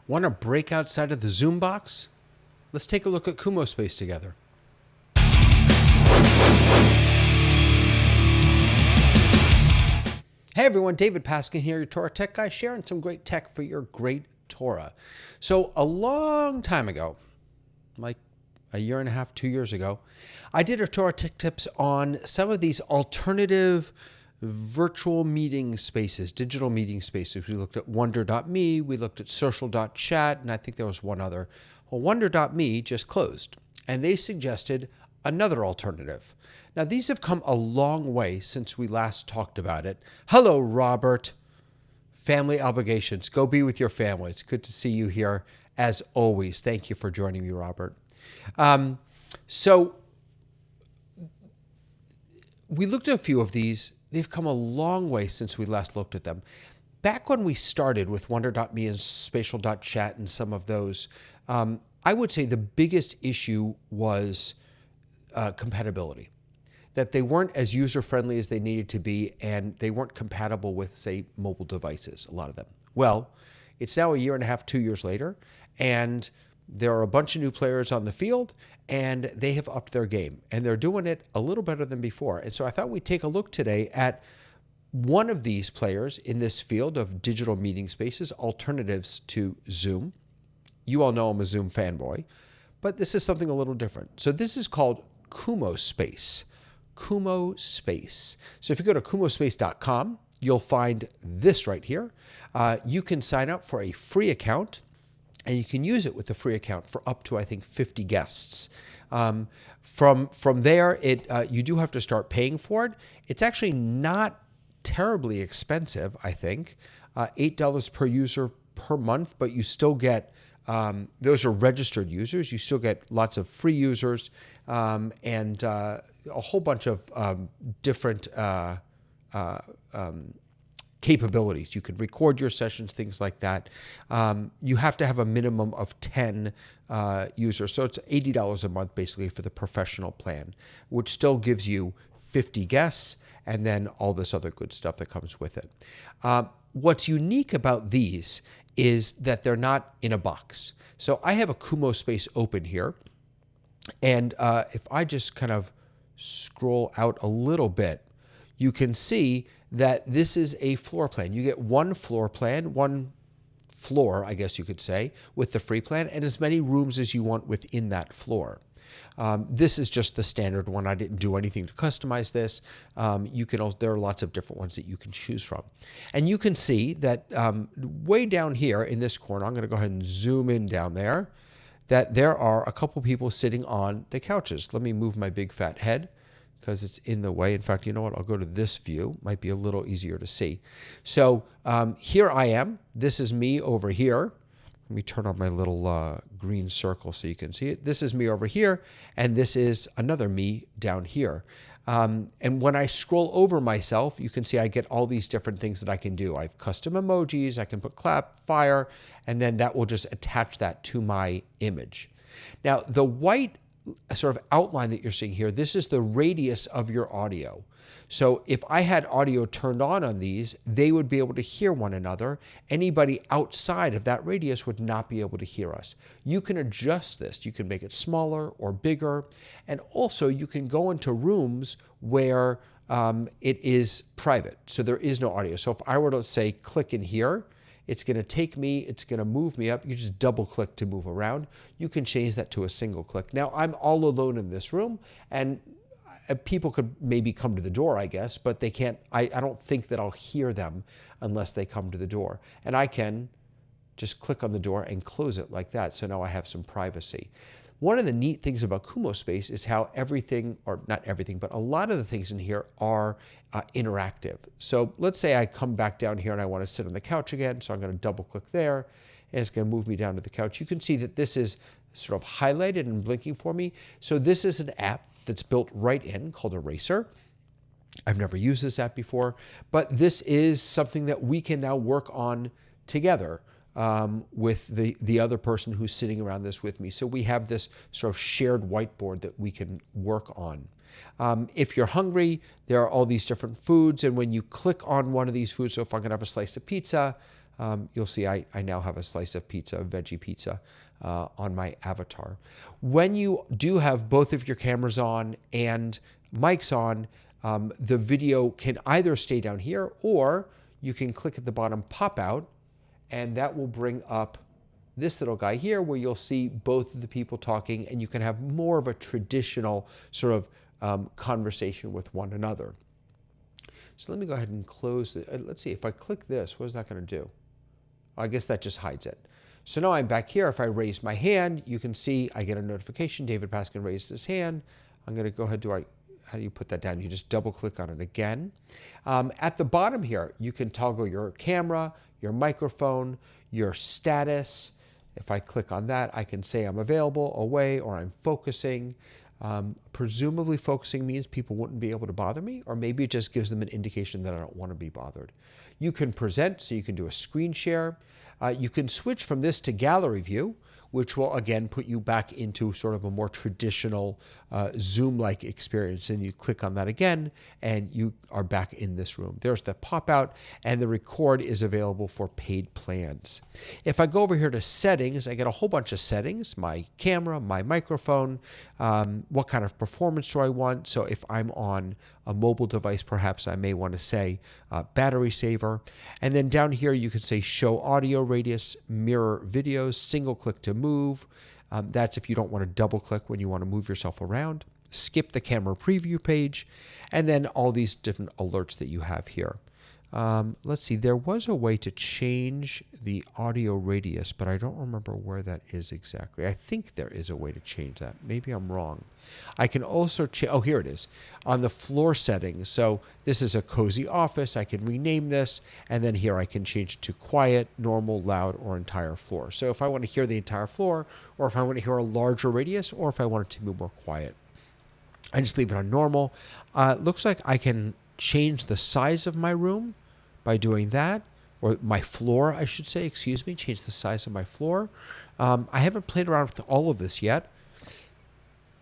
Want to break outside of the Zoom box? Let's take a look at Kumospace together. Hey everyone, David Paskin here, your Torah tech guy, sharing some great tech for your great Torah. So a long time ago, like a year and a half, 2 years ago, I did a Torah tech tips on some of these alternative virtual meeting spaces, digital meeting spaces. We looked at wonder.me, we looked at social.chat, and I think there was one other. Well, wonder.me just closed, and they suggested another alternative. Now, these have come a long way since we last talked about it. Hello, Robert. Family obligations. Go be with your family. It's good to see you here, as always. Thank you for joining me, Robert. So we looked at a few of these. They've come a long way since we last looked at them. Back when we started with wonder.me and spatial.chat and some of those, I would say the biggest issue was compatibility. That they weren't as user-friendly as they needed to be, and they weren't compatible with, say, mobile devices, a lot of them. Well, it's now a year and a half, 2 years later, and there are a bunch of new players on the field, and they have upped their game, and they're doing it a little better than before. And so I thought we'd take a look today at one of these players in this field of digital meeting spaces, alternatives to Zoom. You all know I'm a Zoom fanboy, but this is something a little different. So this is called Kumospace. Kumospace. So if you go to kumospace.com, you'll find this right here. You can sign up for a free account, and you can use it with the free account for up to, I think, 50 guests. From there, you do have to start paying for it. It's actually not terribly expensive, I think. $8 per user per month, but you still get, those are registered users. You still get lots of free users and a whole bunch of different capabilities. You could record your sessions, things like that. You have to have a minimum of 10 users. So it's $80 a month basically for the professional plan, which still gives you 50 guests and then all this other good stuff that comes with it. What's unique about these is that they're not in a box. So I have a Kumospace open here. And if I just kind of scroll out a little bit, you can see that this is a floor plan. You get one floor plan, one floor, I guess you could say, with the free plan, and as many rooms as you want within that floor. This is just the standard one. I didn't do anything to customize this. There are lots of different ones that you can choose from. And you can see that way down here in this corner, I'm going to go ahead and zoom in down there, that there are a couple people sitting on the couches. Let me move my big fat head because it's in the way. In fact, you know what? I'll go to this view. Might be a little easier to see. So here I am. This is me over here. Let me turn on my little green circle so you can see it. This is me over here, and this is another me down here. And when I scroll over myself, you can see I get all these different things that I can do. I have custom emojis, I can put clap, fire, and then that will just attach that to my image. Now, the white sort of outline that you're seeing here, this is the radius of your audio. So if I had audio turned on these, they would be able to hear one another. Anybody outside of that radius would not be able to hear us. You can adjust this. You can make it smaller or bigger. And also you can go into rooms where it is private. So there is no audio. So if I were to say click in here, it's going to take me, it's going to move me up. You just double click to move around. You can change that to a single click. Now I'm all alone in this room, and people could maybe come to the door, I guess, but they can't. I don't think that I'll hear them unless they come to the door. And I can just click on the door and close it like that. So now I have some privacy. One of the neat things about Kumospace is how everything, or not everything, but a lot of the things in here are interactive. So let's say I come back down here and I want to sit on the couch again. So I'm going to double click there, and it's going to move me down to the couch. You can see that this is sort of highlighted and blinking for me. So this is an app that's built right in called Eraser. I've never used this app before, but this is something that we can now work on together with the other person who's sitting around this with me. So we have this sort of shared whiteboard that we can work on. If you're hungry, there are all these different foods, and when you click on one of these foods, so if I'm gonna have a slice of pizza, you'll see I now have a slice of pizza, a veggie pizza, on my avatar. When you do have both of your cameras on and mics on, the video can either stay down here, or you can click at the bottom pop out, and that will bring up this little guy here where you'll see both of the people talking, and you can have more of a traditional sort of conversation with one another. So let me go ahead and close it. Let's see, if I click this, what is that going to do? I guess that just hides it. So now I'm back here. If I raise my hand, you can see I get a notification. David Paskin raised his hand. I'm going to go ahead. How do you put that down? You just double click on it again. At the bottom here, you can toggle your camera, your microphone, your status. If I click on that, I can say I'm available, away, or I'm focusing. Presumably focusing means people wouldn't be able to bother me, or maybe it just gives them an indication that I don't want to be bothered. You can present, so you can do a screen share. You can switch from this to gallery view, which will again put you back into sort of a more traditional Zoom-like experience. And you click on that again, and you are back in this room. There's the pop-out, and the record is available for paid plans. If I go over here to settings, I get a whole bunch of settings: my camera, my microphone, what kind of performance do I want. So if I'm on a mobile device, perhaps I may want to say battery saver. And then down here, you can say show audio radius, mirror videos, single click to move. That's if you don't want to double click when you want to move yourself around. Skip the camera preview page, and then all these different alerts that you have here. Let's see, there was a way to change the audio radius, but I don't remember where that is exactly. I think there is a way to change that. Maybe I'm wrong. I can also change, oh, here it is, on the floor settings. So this is a cozy office. I can rename this, and then here I can change it to quiet, normal, loud, or entire floor. So if I want to hear the entire floor, or if I want to hear a larger radius, or if I want it to be more quiet, I just leave it on normal. Looks like I can change the size of my room by doing that, or my floor, I should say, excuse me, change the size of my floor. I haven't played around with all of this yet.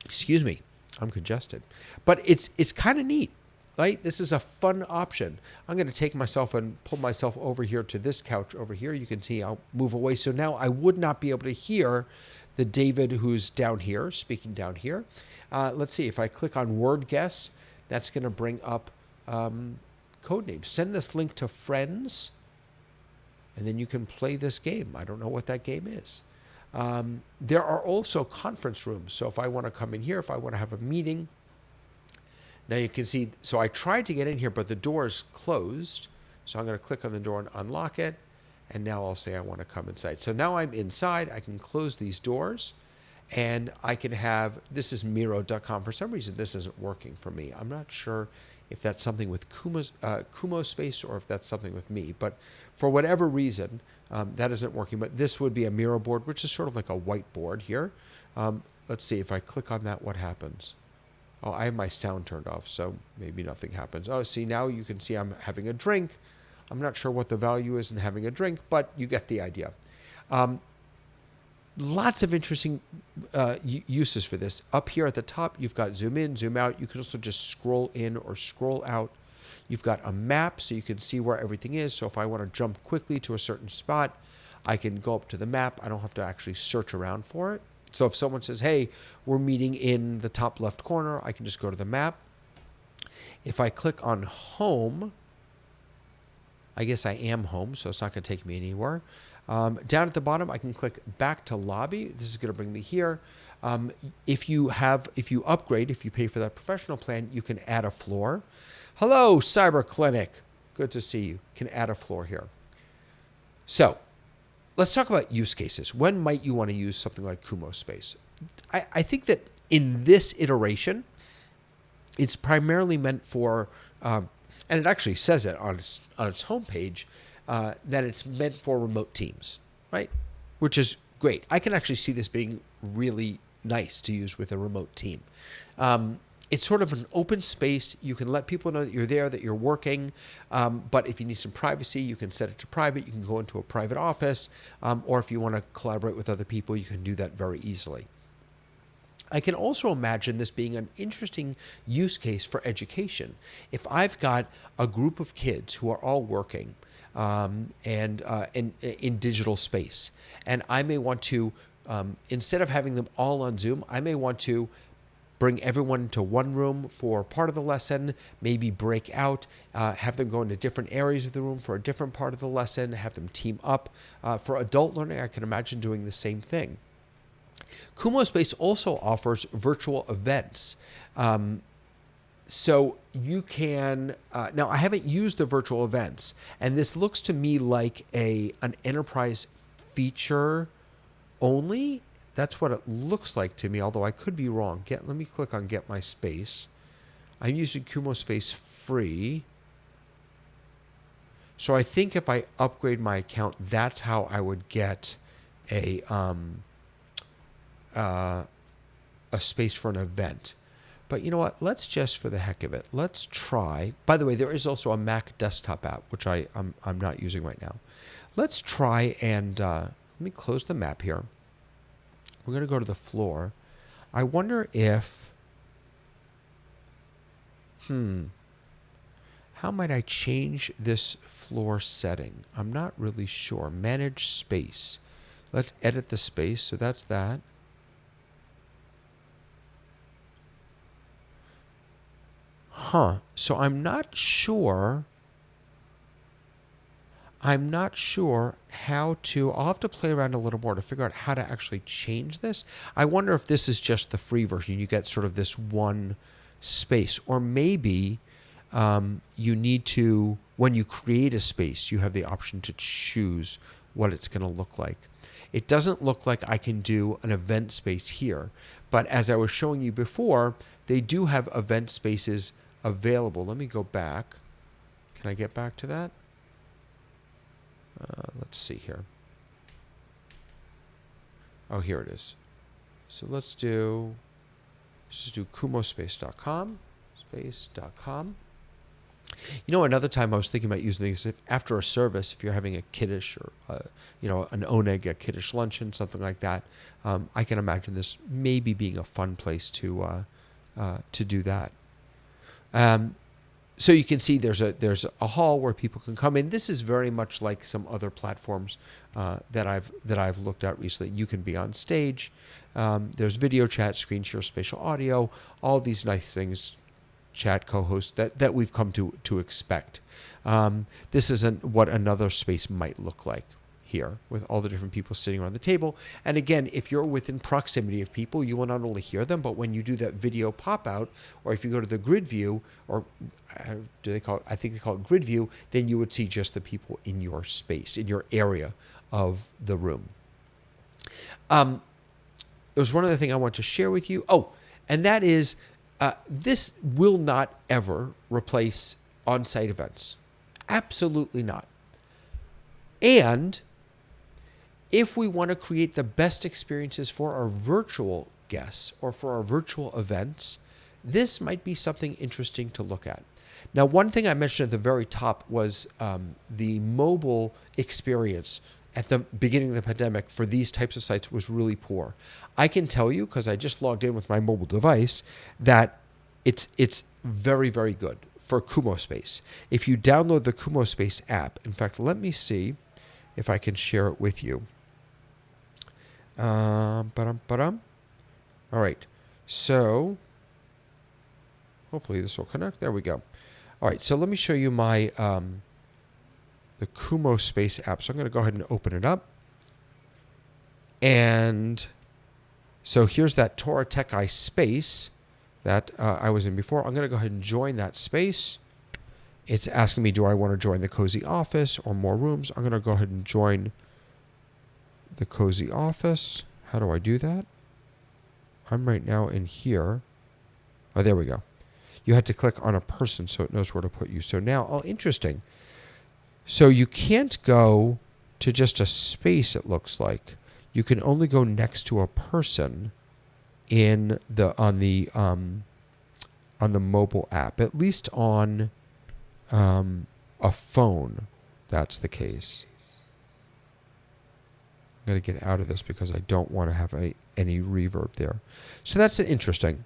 Excuse me, I'm congested. But it's kind of neat, right? This is a fun option. I'm going to take myself and pull myself over here to this couch over here. You can see I'll move away. So now I would not be able to hear the David who's down here, speaking down here. Let's see, if I click on word guess, that's going to bring up code names. Send this link to friends, and then you can play this game. I don't know what that game is. There are also conference rooms. So if I want to come in here, if I want to have a meeting, now you can see, so I tried to get in here, but the door is closed. So I'm going to click on the door and unlock it. And now I'll say I want to come inside. So now I'm inside. I can close these doors, and I can have, this is Miro.com. For some reason, this isn't working for me. I'm not sure if that's something with Kumospace or if that's something with me. But for whatever reason, that isn't working. But this would be a Miro board, which is sort of like a whiteboard here. Let's see, if I click on that, what happens? Oh, I have my sound turned off, so maybe nothing happens. Oh, see, now you can see I'm having a drink. I'm not sure what the value is in having a drink, but you get the idea. Lots of interesting uses for this. Up here at the top, you've got zoom in, zoom out. You can also just scroll in or scroll out. You've got a map, so you can see where everything is. So if I want to jump quickly to a certain spot, I can go up to the map. I don't have to actually search around for it. So if someone says, hey, we're meeting in the top left corner, I can just go to the map. If I click on home, I guess I am home, so it's not going to take me anywhere. Down at the bottom, I can click back to lobby. This is going to bring me here. If you upgrade, if you pay for that professional plan, you can add a floor. Hello, Cyber Clinic. Good to see you. Can add a floor here. So let's talk about use cases. When might you want to use something like Kumospace? I think that in this iteration, it's primarily meant for, and it actually says it on its homepage, that it's meant for remote teams, right? Which is great. I can actually see this being really nice to use with a remote team. It's sort of an open space. You can let people know that you're there, that you're working. But if you need some privacy, you can set it to private. You can go into a private office. Or if you want to collaborate with other people, you can do that very easily. I can also imagine this being an interesting use case for education. If I've got a group of kids who are all working, and in digital space. And I may want to, instead of having them all on Zoom, I may want to bring everyone into one room for part of the lesson, maybe break out, have them go into different areas of the room for a different part of the lesson, have them team up. For adult learning, I can imagine doing the same thing. Kumospace also offers virtual events. So you can, now I haven't used the virtual events, and this looks to me like an enterprise feature only. That's what it looks like to me, although I could be wrong. Let me click on Get My Space. I'm using Kumospace free. So I think if I upgrade my account, that's how I would get a space for an event. But you know what? Let's just, for the heck of it, let's try. By the way, there is also a Mac desktop app, which I'm not using right now. Let's try and let me close the map here. We're going to go to the floor. I wonder if, how might I change this floor setting? I'm not really sure. Manage space. Let's edit the space. So that's that. So I'm not sure how to, I'll have to play around a little more to figure out how to actually change this. I wonder if this is just the free version. You get sort of this one space, or maybe you need to, when you create a space, you have the option to choose what it's going to look like. It doesn't look like I can do an event space here, but as I was showing you before, they do have event spaces available. Let me go back. Can I get back to that? Let's see here. Oh, here it is. So let's just do kumospace.com, space.com. You know, another time I was thinking about using these, if after a service, if you're having a kiddush or, an oneg, a kiddush luncheon, something like that, I can imagine this maybe being a fun place to do that. So you can see there's a hall where people can come in. This is very much like some other platforms that I've looked at recently. You can be on stage. There's video chat, screen share, spatial audio, all these nice things, chat co-hosts that we've come to expect. This isn't what another space might look like here, with all the different people sitting around the table. And again, if you're within proximity of people, you will not only hear them, but when you do that video pop out, or if you go to the grid view, or I think they call it grid view, then you would see just the people in your space, in your area of the room. There's one other thing I want to share with you. Oh, and that is, this will not ever replace on-site events. Absolutely not. And if we want to create the best experiences for our virtual guests or for our virtual events, this might be something interesting to look at. Now, one thing I mentioned at the very top was the mobile experience at the beginning of the pandemic for these types of sites was really poor. I can tell you, because I just logged in with my mobile device, that it's very, very good for Kumospace. If you download the Kumospace app, in fact, let me see if I can share it with you. All right, so hopefully this will connect. There we go. All right, so let me show you my the Kumospace app. So I'm going to go ahead and open it up. And so here's that Torah Tech Eye space that I was in before. I'm going to go ahead and join that space. It's asking me, do I want to join the cozy office or more rooms? I'm going to go ahead and join the cozy office. How do I do that? I'm right now in here. Oh, there we go. You had to click on a person so it knows where to put you. So now, oh, interesting. So you can't go to just a space, it looks like. You can only go next to a person on the mobile app, at least on a phone. That's the case. I'm going to get out of this because I don't want to have any reverb there. So that's interesting.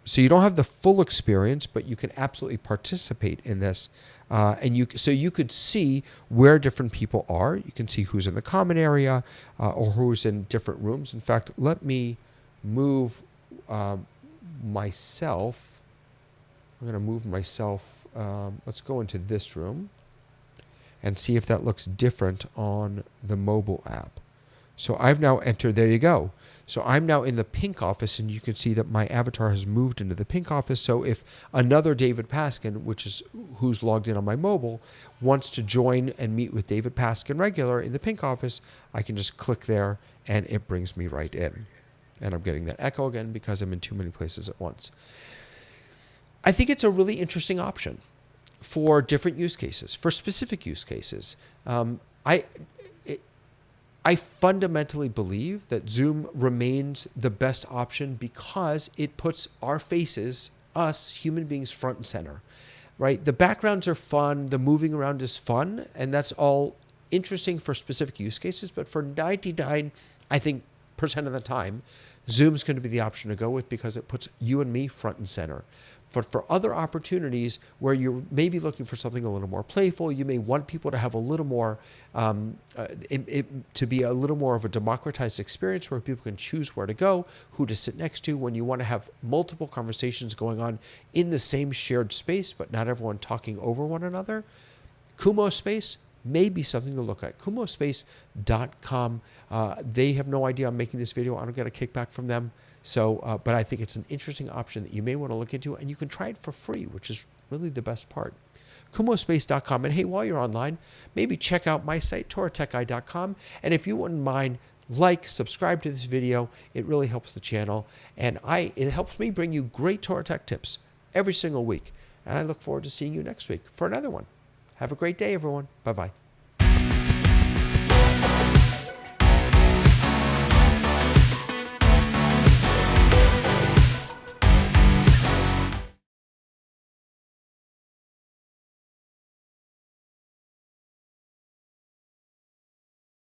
So you don't have the full experience, but you can absolutely participate in this. So you could see where different people are. You can see who's in the common area or who's in different rooms. In fact, let me move myself. I'm going to move myself. Let's go into this room and see if that looks different on the mobile app. So I've now entered, there you go. So I'm now in the pink office, and you can see that my avatar has moved into the pink office. So if another David Paskin, which is who's logged in on my mobile, wants to join and meet with David Paskin regular in the pink office, I can just click there and it brings me right in. And I'm getting that echo again because I'm in too many places at once. I think it's a really interesting option for different use cases, for specific use cases. I fundamentally believe that Zoom remains the best option because it puts our faces, us human beings, front and center, right? The backgrounds are fun. The moving around is fun. And that's all interesting for specific use cases. But for 99, I think, % of the time, Zoom's going to be the option to go with because it puts you and me front and center. But for other opportunities where you're maybe looking for something a little more playful, you may want people to have a little more, to be a little more of a democratized experience where people can choose where to go, who to sit next to, when you want to have multiple conversations going on in the same shared space, but not everyone talking over one another. Kumospace may be something to look at. Kumospace.com. They have no idea I'm making this video. I don't get a kickback from them. So, but I think it's an interesting option that you may want to look into, and you can try it for free, which is really the best part. Kumospace.com. And hey, while you're online, maybe check out my site, TorahTechGuy.com. And if you wouldn't mind, subscribe to this video. It really helps the channel. And it helps me bring you great Torah Tech tips every single week. And I look forward to seeing you next week for another one. Have a great day, everyone. Bye-bye.